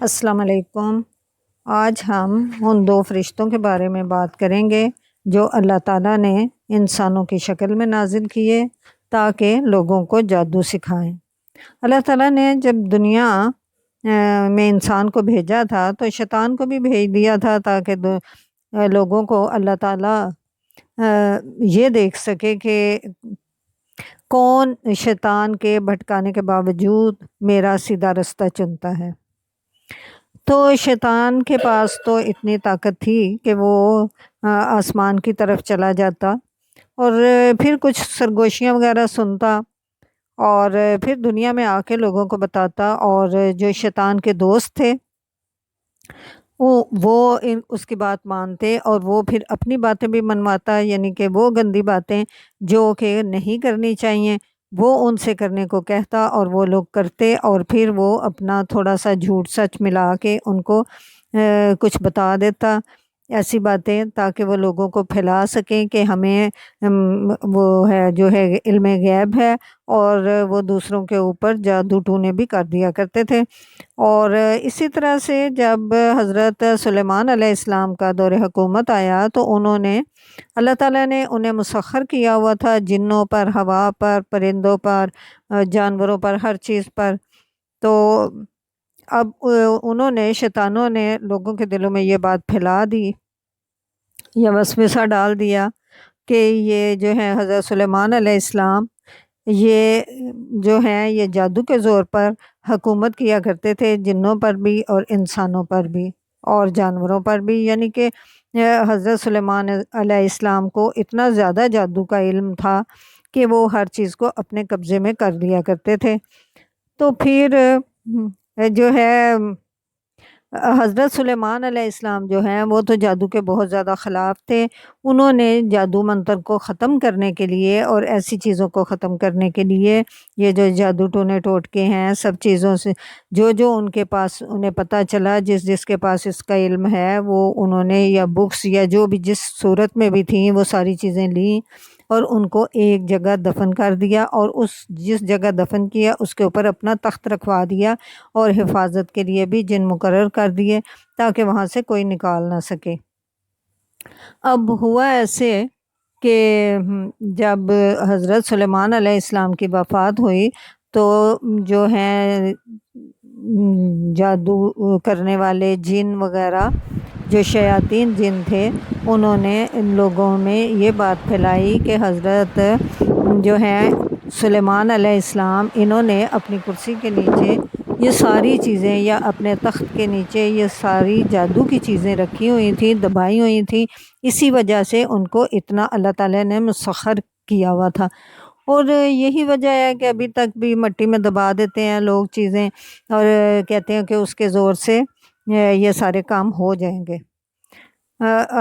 السلام علیکم۔ آج ہم ان دو فرشتوں کے بارے میں بات کریں گے جو اللہ تعالیٰ نے انسانوں کی شکل میں نازل کیے تاکہ لوگوں کو جادو سکھائیں۔ اللہ تعالیٰ نے جب دنیا میں انسان کو بھیجا تھا تو شیطان کو بھی بھیج دیا تھا تاکہ لوگوں کو اللہ تعالیٰ یہ دیکھ سکے کہ کون شیطان کے بھٹکانے کے باوجود میرا سیدھا رستہ چنتا ہے۔ تو شیطان کے پاس تو اتنی طاقت تھی کہ وہ آسمان کی طرف چلا جاتا اور پھر کچھ سرگوشیاں وغیرہ سنتا اور پھر دنیا میں آ کے لوگوں کو بتاتا، اور جو شیطان کے دوست تھے وہ اس کی بات مانتے اور وہ پھر اپنی باتیں بھی منواتا، یعنی کہ وہ گندی باتیں جو کہ نہیں کرنی چاہیے وہ ان سے کرنے کو کہتا اور وہ لوگ کرتے، اور پھر وہ اپنا تھوڑا سا جھوٹ سچ ملا کے ان کو کچھ بتا دیتا ایسی باتیں تاکہ وہ لوگوں کو پھیلا سکیں کہ ہمیں وہ ہے جو ہے علم غیب ہے، اور وہ دوسروں کے اوپر جادو ٹونے بھی کر دیا کرتے تھے۔ اور اسی طرح سے جب حضرت سلیمان علیہ السلام کا دور حکومت آیا تو انہوں نے اللہ تعالیٰ نے انہیں مسخر کیا ہوا تھا جنوں پر، ہوا پر، پرندوں پر، جانوروں پر، ہر چیز پر۔ تو اب انہوں نے شیطانوں نے لوگوں کے دلوں میں یہ بات پھیلا دی یا وسوسہ ڈال دیا کہ یہ جو ہے حضرت سلیمان علیہ السلام یہ جو ہیں یہ جادو کے زور پر حکومت کیا کرتے تھے، جنوں پر بھی اور انسانوں پر بھی اور جانوروں پر بھی، یعنی کہ حضرت سلیمان علیہ السلام کو اتنا زیادہ جادو کا علم تھا کہ وہ ہر چیز کو اپنے قبضے میں کر لیا کرتے تھے۔ تو پھر جو ہے حضرت سلیمان علیہ السلام جو ہیں وہ تو جادو کے بہت زیادہ خلاف تھے۔ انہوں نے جادو منتر کو ختم کرنے کے لیے اور ایسی چیزوں کو ختم کرنے کے لیے یہ جو جادو ٹونے ٹوٹکے ہیں سب چیزوں سے جو ان کے پاس انہیں پتہ چلا، جس کے پاس اس کا علم ہے وہ انہوں نے یا بکس یا جو بھی جس صورت میں بھی تھیں وہ ساری چیزیں لیں اور ان کو ایک جگہ دفن کر دیا، اور جس جگہ دفن کیا اس کے اوپر اپنا تخت رکھوا دیا اور حفاظت کے لیے بھی جن مقرر کر دیے تاکہ وہاں سے کوئی نکال نہ سکے۔ اب ہوا ایسے کہ جب حضرت سلیمان علیہ السلام کی وفات ہوئی تو جو ہیں جادو کرنے والے جن وغیرہ جو شیاطین جن تھے انہوں نے ان لوگوں میں یہ بات پھیلائی کہ حضرت جو ہیں سلیمان علیہ السلام انہوں نے اپنی کرسی کے نیچے یہ ساری چیزیں یا اپنے تخت کے نیچے یہ ساری جادو کی چیزیں رکھی ہوئی تھیں، دبائی ہوئی تھیں، اسی وجہ سے ان کو اتنا اللہ تعالیٰ نے مسخر کیا ہوا تھا۔ اور یہی وجہ ہے کہ ابھی تک بھی مٹی میں دبا دیتے ہیں لوگ چیزیں اور کہتے ہیں کہ اس کے زور سے یہ سارے کام ہو جائیں گے،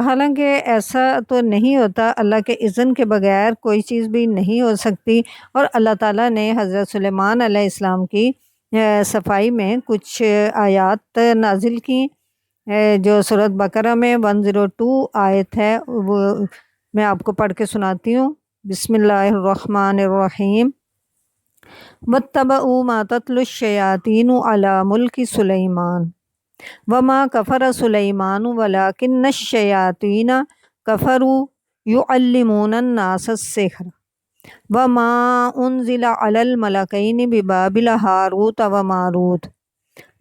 حالانکہ ایسا تو نہیں ہوتا، اللہ کے اذن کے بغیر کوئی چیز بھی نہیں ہو سکتی۔ اور اللہ تعالیٰ نے حضرت سلیمان علیہ السلام کی صفائی میں کچھ آیات نازل کی جو سورۃ بقرہ میں 102 آیت ہے، وہ میں آپ کو پڑھ کے سناتی ہوں۔ بسم اللہ الرحمن الرحیم۔ وَاتَّبَعُوا مَا تَتْلُو الشَّيَاطِينُ عَلَى مُلْكِ سُلَيْمَانَ وَمَا كَفَرَ سُلَيْمَانُ وَلَكِنَّ الشَّيَاطِينَ كَفَرُوا يُعَلِّمُونَ النَّاسَ السِّحْرَ وَمَا أُنزِلَ عَلَى الْمَلَكَيْنِ بِبَابِلَ هَارُوتَ وَمَارُوتَ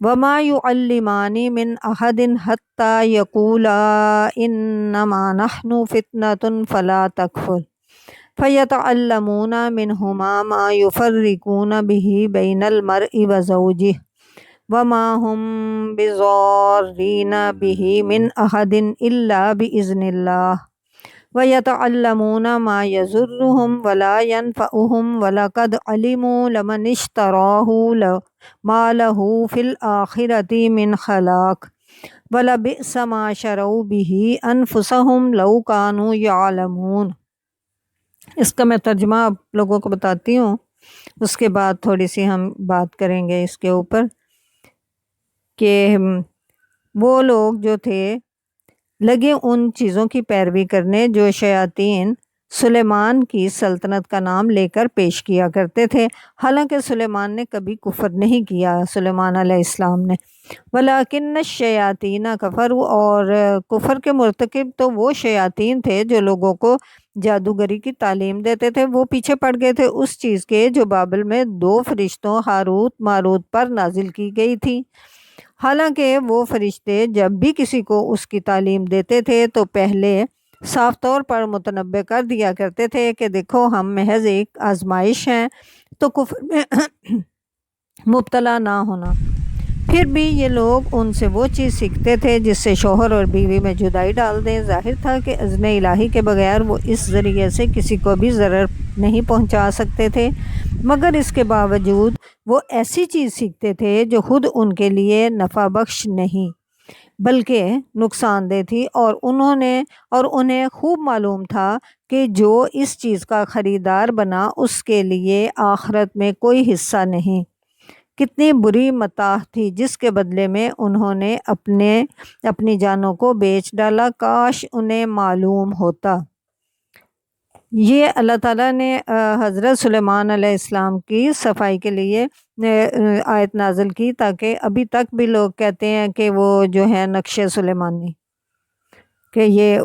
وَمَا يُعَلِّمَانِ مِنْ أَحَدٍ حَتَّى يَقُولَا إِنَّمَا نَحْنُ فِتْنَةٌ فَلَا تَكْفُرْ فَيَتَعَلَّمُونَ مِنْهُمَا مَا يُفَرِّقُونَ بِهِ بَيْنَ الْمَرْءِ وَزَوْجِهِ وَمَا هُمْ بِضَارِّينَ بِهِ مِنْ أَحَدٍ إِلَّا بِإِذْنِ اللَّهِ وَيَتَعَلَّمُونَ مَا يَضُرُّهُمْ وَلَا يَنْفَعُهُمْ وَلَقَدْ عَلِمُوا لَمَنِ اشْتَرَاهُ مَا لَهُ فِي الْآخِرَةِ مِنْ خَلَاقٍ وَلَبِئْسَ مَا شَرَوْا بِهِ أَنفُسَهُمْ لَوْ كَانُوا يَعْلَمُونَ۔ اس کا میں ترجمہ آپ لوگوں کو بتاتی ہوں، اس کے بعد تھوڑی سی ہم بات کریں گے اس کے اوپر کہ وہ لوگ جو تھے لگے ان چیزوں کی پیروی کرنے جو شیاطین سلیمان کی سلطنت کا نام لے کر پیش کیا کرتے تھے، حالانکہ سلیمان نے کبھی کفر نہیں کیا، سلیمان علیہ السلام نے ولیکن الشیاطین کفروا، اور کفر کے مرتکب تو وہ شیاطین تھے جو لوگوں کو جادوگری کی تعلیم دیتے تھے، وہ پیچھے پڑ گئے تھے اس چیز کے جو بابل میں 2 فرشتوں ہاروت ماروت پر نازل کی گئی تھی۔ حالانکہ وہ فرشتے جب بھی کسی کو اس کی تعلیم دیتے تھے تو پہلے صاف طور پر متنبع کر دیا کرتے تھے کہ دیکھو ہم محض ایک آزمائش ہیں، تو کفر میں مبتلا نہ ہونا۔ پھر بھی یہ لوگ ان سے وہ چیز سیکھتے تھے جس سے شوہر اور بیوی میں جدائی ڈال دیں۔ ظاہر تھا کہ اذن الہی کے بغیر وہ اس ذریعے سے کسی کو بھی ضرر نہیں پہنچا سکتے تھے، مگر اس کے باوجود وہ ایسی چیز سیکھتے تھے جو خود ان کے لیے نفع بخش نہیں بلکہ نقصان دہ تھی، اور انہیں خوب معلوم تھا کہ جو اس چیز کا خریدار بنا اس کے لیے آخرت میں کوئی حصہ نہیں۔ کتنی بری متاع تھی جس کے بدلے میں انہوں نے اپنی جانوں کو بیچ ڈالا، کاش انہیں معلوم ہوتا۔ یہ اللہ تعالیٰ نے حضرت سلیمان علیہ السلام کی صفائی کے لیے آیت نازل کی، تاکہ ابھی تک بھی لوگ کہتے ہیں کہ وہ جو ہے نقش سلیمانی، کہ یہ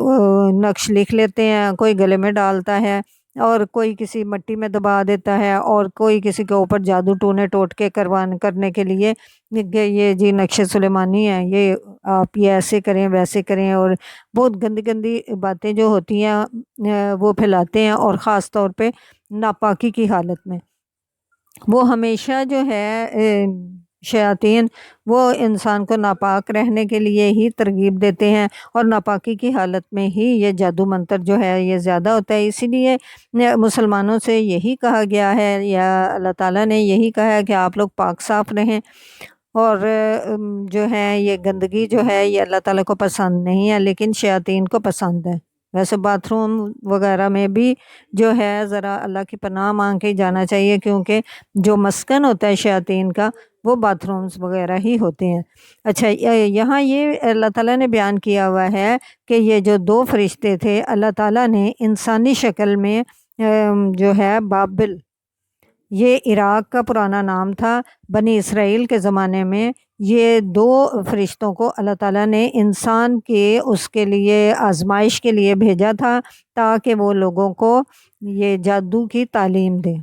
نقش لکھ لیتے ہیں، کوئی گلے میں ڈالتا ہے اور کوئی کسی مٹی میں دبا دیتا ہے، اور کوئی کسی کے اوپر جادو ٹونے ٹوٹکے کرنے کے لیے کہ یہ جی نقش سلیمانی ہے، یہ آپ یہ ایسے کریں ویسے کریں، اور بہت گندی گندی باتیں جو ہوتی ہیں وہ پھیلاتے ہیں، اور خاص طور پہ ناپاکی کی حالت میں۔ وہ ہمیشہ جو ہے شیاطین وہ انسان کو ناپاک رہنے کے لیے ہی ترغیب دیتے ہیں، اور ناپاکی کی حالت میں ہی یہ جادو منتر جو ہے یہ زیادہ ہوتا ہے۔ اسی لیے مسلمانوں سے یہی کہا گیا ہے، یا اللہ تعالیٰ نے یہی کہا ہے کہ آپ لوگ پاک صاف رہیں، اور جو ہے یہ گندگی جو ہے یہ اللہ تعالیٰ کو پسند نہیں ہے لیکن شیاطین کو پسند ہے۔ ویسے باتھ روم وغیرہ میں بھی جو ہے ذرا اللہ کی پناہ مانگ کے جانا چاہیے، کیونکہ جو مسکن ہوتا ہے شیاطین کا وہ باتھ رومز وغیرہ ہی ہوتے ہیں۔ اچھا، یہاں یہ اللہ تعالیٰ نے بیان کیا ہوا ہے کہ یہ جو 2 فرشتے تھے اللہ تعالیٰ نے انسانی شکل میں جو ہے بابل، یہ عراق کا پرانا نام تھا، بنی اسرائیل کے زمانے میں یہ 2 فرشتوں کو اللہ تعالیٰ نے انسان کے اس کے لیے آزمائش کے لیے بھیجا تھا، تاکہ وہ لوگوں کو یہ جادو کی تعلیم دیں۔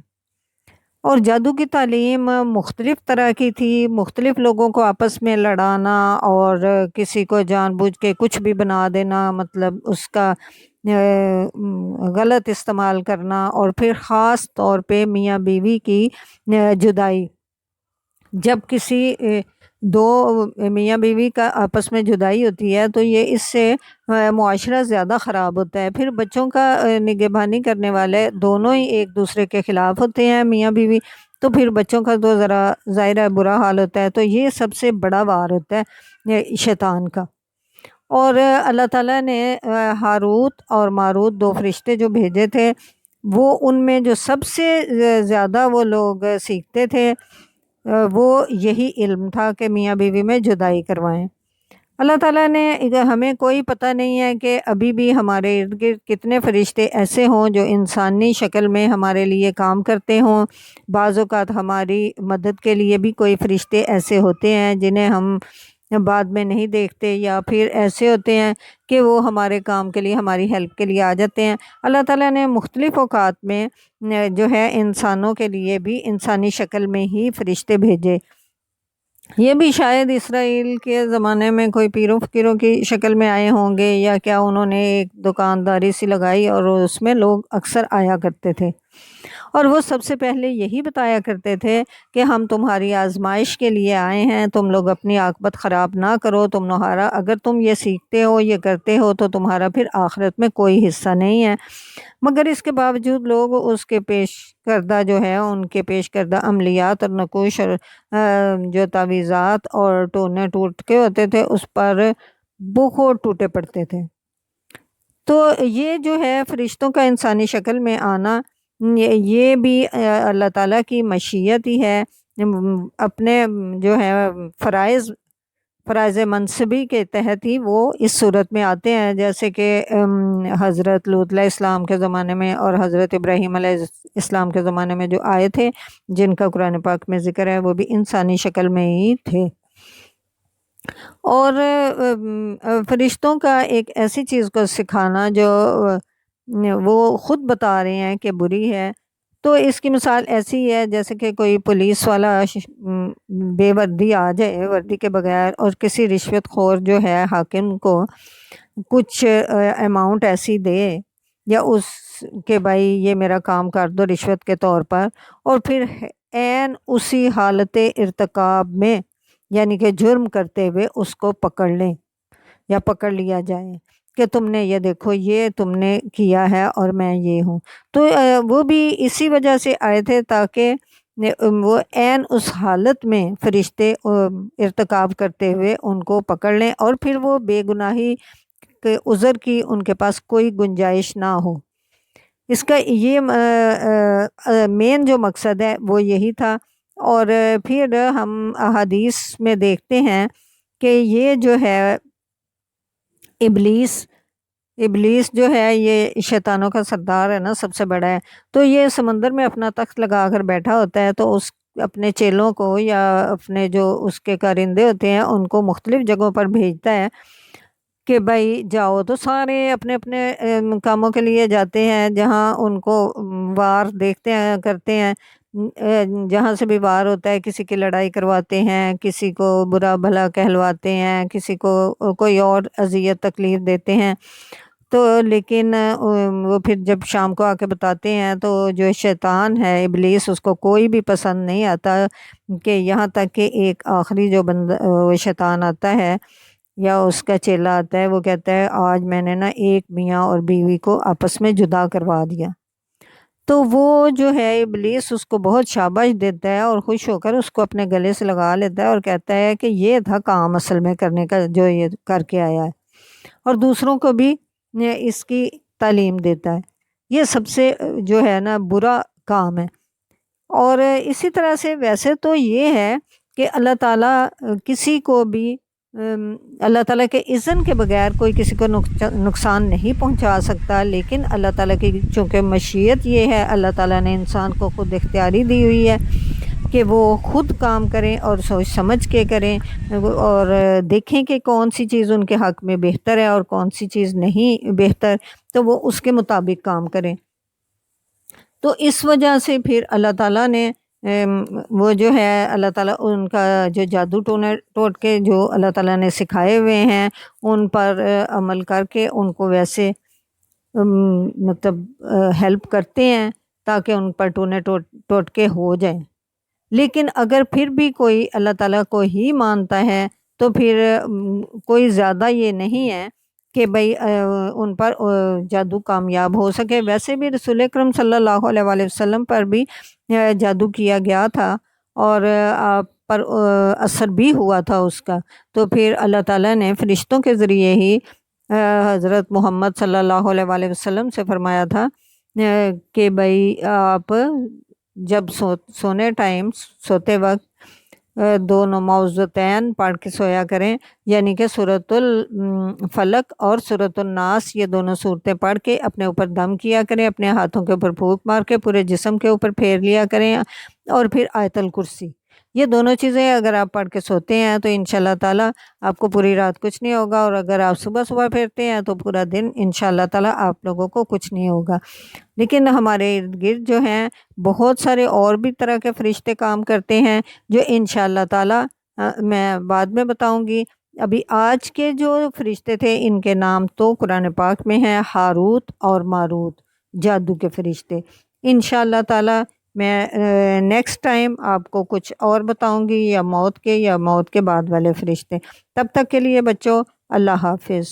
اور جادو کی تعلیم مختلف طرح کی تھی، مختلف لوگوں کو آپس میں لڑانا، اور کسی کو جان بوجھ کے کچھ بھی بنا دینا، مطلب اس کا غلط استعمال کرنا، اور پھر خاص طور پہ میاں بیوی کی جدائی۔ جب کسی 2 میاں بیوی کا آپس میں جدائی ہوتی ہے تو یہ اس سے معاشرہ زیادہ خراب ہوتا ہے۔ پھر بچوں کا نگہبانی کرنے والے دونوں ہی ایک دوسرے کے خلاف ہوتے ہیں، میاں بیوی، تو پھر بچوں کا تو ذرا ظاہر برا حال ہوتا ہے۔ تو یہ سب سے بڑا وار ہوتا ہے شیطان کا۔ اور اللہ تعالیٰ نے ہاروت اور ماروت 2 فرشتے جو بھیجے تھے، وہ ان میں جو سب سے زیادہ وہ لوگ سیکھتے تھے وہ یہی علم تھا کہ میاں بیوی میں جدائی کروائیں۔ اللہ تعالیٰ نے ہمیں کوئی پتہ نہیں ہے کہ ابھی بھی ہمارے ارد گرد کتنے فرشتے ایسے ہوں جو انسانی شکل میں ہمارے لیے کام کرتے ہوں۔ بعض اوقات ہماری مدد کے لیے بھی کوئی فرشتے ایسے ہوتے ہیں جنہیں ہم بعد میں نہیں دیکھتے، یا پھر ایسے ہوتے ہیں کہ وہ ہمارے کام کے لیے ہماری ہیلپ کے لیے آ جاتے ہیں۔ اللہ تعالیٰ نے مختلف اوقات میں جو ہے انسانوں کے لیے بھی انسانی شکل میں ہی فرشتے بھیجے۔ یہ بھی شاید اسرائیل کے زمانے میں کوئی پیروں فقیروں کی شکل میں آئے ہوں گے، یا کیا انہوں نے ایک دکانداری سی لگائی اور اس میں لوگ اکثر آیا کرتے تھے، اور وہ سب سے پہلے یہی بتایا کرتے تھے کہ ہم تمہاری آزمائش کے لیے آئے ہیں، تم لوگ اپنی عاقبت خراب نہ کرو، اگر تم یہ سیکھتے ہو یہ کرتے ہو تو تمہارا پھر آخرت میں کوئی حصہ نہیں ہے۔ مگر اس کے باوجود لوگ اس کے پیش کردہ جو ہے ان کے پیش کردہ عملیات اور نقوش اور جو تعویذات اور ٹونے ٹوٹ کے ہوتے تھے اس پر بہت ٹوٹے پڑتے تھے۔ تو یہ جو ہے فرشتوں کا انسانی شکل میں آنا یہ بھی اللہ تعالیٰ کی مشیت ہی ہے، اپنے جو ہے فرائض منصبی کے تحت ہی وہ اس صورت میں آتے ہیں، جیسے کہ حضرت لوط علیہ السلام کے زمانے میں اور حضرت ابراہیم علیہ السلام کے زمانے میں جو آئے تھے جن کا قرآن پاک میں ذکر ہے وہ بھی انسانی شکل میں ہی تھے۔ اور فرشتوں کا ایک ایسی چیز کو سکھانا جو وہ خود بتا رہے ہیں کہ بری ہے، تو اس کی مثال ایسی ہے جیسے کہ کوئی پولیس والا بے وردی آ جائے، وردی کے بغیر، اور کسی رشوت خور جو ہے حاکم کو کچھ اماؤنٹ ایسی دے، یا اس کہ بھائی یہ میرا کام کر دو رشوت کے طور پر، اور پھر عین اسی حالت ارتکاب میں یعنی کہ جرم کرتے ہوئے اس کو پکڑ لیں یا پکڑ لیا جائے کہ تم نے یہ دیکھو یہ تم نے کیا ہے اور میں یہ ہوں، تو وہ بھی اسی وجہ سے آئے تھے تاکہ وہ عین اس حالت میں فرشتے ارتکاب کرتے ہوئے ان کو پکڑ لیں، اور پھر وہ بے گناہی کے عذر کی ان کے پاس کوئی گنجائش نہ ہو۔ اس کا یہ مین جو مقصد ہے وہ یہی تھا۔ اور پھر ہم احادیث میں دیکھتے ہیں کہ یہ جو ہے ابلیس جو ہے یہ شیطانوں کا سردار ہے نا، سب سے بڑا ہے، تو یہ سمندر میں اپنا تخت لگا کر بیٹھا ہوتا ہے، تو اس اپنے چیلوں کو یا اپنے جو اس کے کارندے ہوتے ہیں ان کو مختلف جگہوں پر بھیجتا ہے کہ بھائی جاؤ، تو سارے اپنے اپنے کاموں کے لیے جاتے ہیں، جہاں ان کو وار دیکھتے ہیں کرتے ہیں، جہاں سے بھی وار ہوتا ہے کسی کی لڑائی کرواتے ہیں، کسی کو برا بھلا کہلواتے ہیں، کسی کو کوئی اور اذیت تکلیف دیتے ہیں، تو لیکن وہ پھر جب شام کو آ کے بتاتے ہیں تو جو شیطان ہے ابلیس اس کو کوئی بھی پسند نہیں آتا، کہ یہاں تک کہ ایک آخری جو بندہ شیطان آتا ہے یا اس کا چیلا آتا ہے، وہ کہتا ہے آج میں نے نا ایک میاں اور بیوی کو آپس میں جدا کروا دیا، تو وہ جو ہے ابلیس اس کو بہت شاباش دیتا ہے اور خوش ہو کر اس کو اپنے گلے سے لگا لیتا ہے اور کہتا ہے کہ یہ تھا کام اصل میں کرنے کا جو یہ کر کے آیا ہے، اور دوسروں کو بھی اس کی تعلیم دیتا ہے۔ یہ سب سے جو ہے نا برا کام ہے۔ اور اسی طرح سے ویسے تو یہ ہے کہ اللہ تعالیٰ کسی کو بھی اللہ تعالیٰ کے اذن کے بغیر کوئی کسی کو نقصان نہیں پہنچا سکتا، لیکن اللہ تعالیٰ کی چونکہ مشیت یہ ہے، اللہ تعالیٰ نے انسان کو خود اختیاری دی ہوئی ہے کہ وہ خود کام کریں اور سوچ سمجھ کے کریں، اور دیکھیں کہ کون سی چیز ان کے حق میں بہتر ہے اور کون سی چیز نہیں بہتر، تو وہ اس کے مطابق کام کریں۔ تو اس وجہ سے پھر اللہ تعالیٰ نے وہ جو ہے اللہ تعالیٰ ان کا جو جادو ٹوٹ کے جو اللہ تعالیٰ نے سکھائے ہوئے ہیں ان پر عمل کر کے ان کو ویسے مطلب ہیلپ کرتے ہیں تاکہ ان پر ٹوٹ کے ہو جائیں۔ لیکن اگر پھر بھی کوئی اللہ تعالیٰ کو ہی مانتا ہے تو پھر کوئی زیادہ یہ نہیں ہے کہ بھئی ان پر جادو کامیاب ہو سکے۔ ویسے بھی رسول اکرم صلی اللہ علیہ وآلہ وسلم پر بھی جادو کیا گیا تھا اور آپ پر اثر بھی ہوا تھا اس کا، تو پھر اللہ تعالیٰ نے فرشتوں کے ذریعے ہی حضرت محمد صلی اللہ علیہ وآلہ وسلم سے فرمایا تھا کہ بھئی آپ جب سونے ٹائم سوتے وقت دونوں معوذتین پڑھ کے سویا کریں، یعنی کہ سورۃ الفلق اور سورۃ الناس، یہ دونوں صورتیں پڑھ کے اپنے اوپر دم کیا کریں، اپنے ہاتھوں کے اوپر پھونک مار کے پورے جسم کے اوپر پھیر لیا کریں، اور پھر آیت الکرسی، یہ دونوں چیزیں اگر آپ پڑھ کے سوتے ہیں تو انشاءاللہ تعالیٰ آپ کو پوری رات کچھ نہیں ہوگا، اور اگر آپ صبح صبح پھیرتے ہیں تو پورا دن انشاءاللہ تعالیٰ آپ لوگوں کو کچھ نہیں ہوگا۔ لیکن ہمارے ارد گرد جو ہیں بہت سارے اور بھی طرح کے فرشتے کام کرتے ہیں جو انشاءاللہ تعالیٰ میں بعد میں بتاؤں گی۔ ابھی آج کے جو فرشتے تھے ان کے نام تو قرآن پاک میں ہیں، ہاروت اور ماروت، جادو کے فرشتے۔ انشاءاللہ تعالیٰ میں نیکسٹ ٹائم آپ کو کچھ اور بتاؤں گی، یا موت کے بعد والے فرشتے۔ تب تک کے لیے بچوں اللہ حافظ۔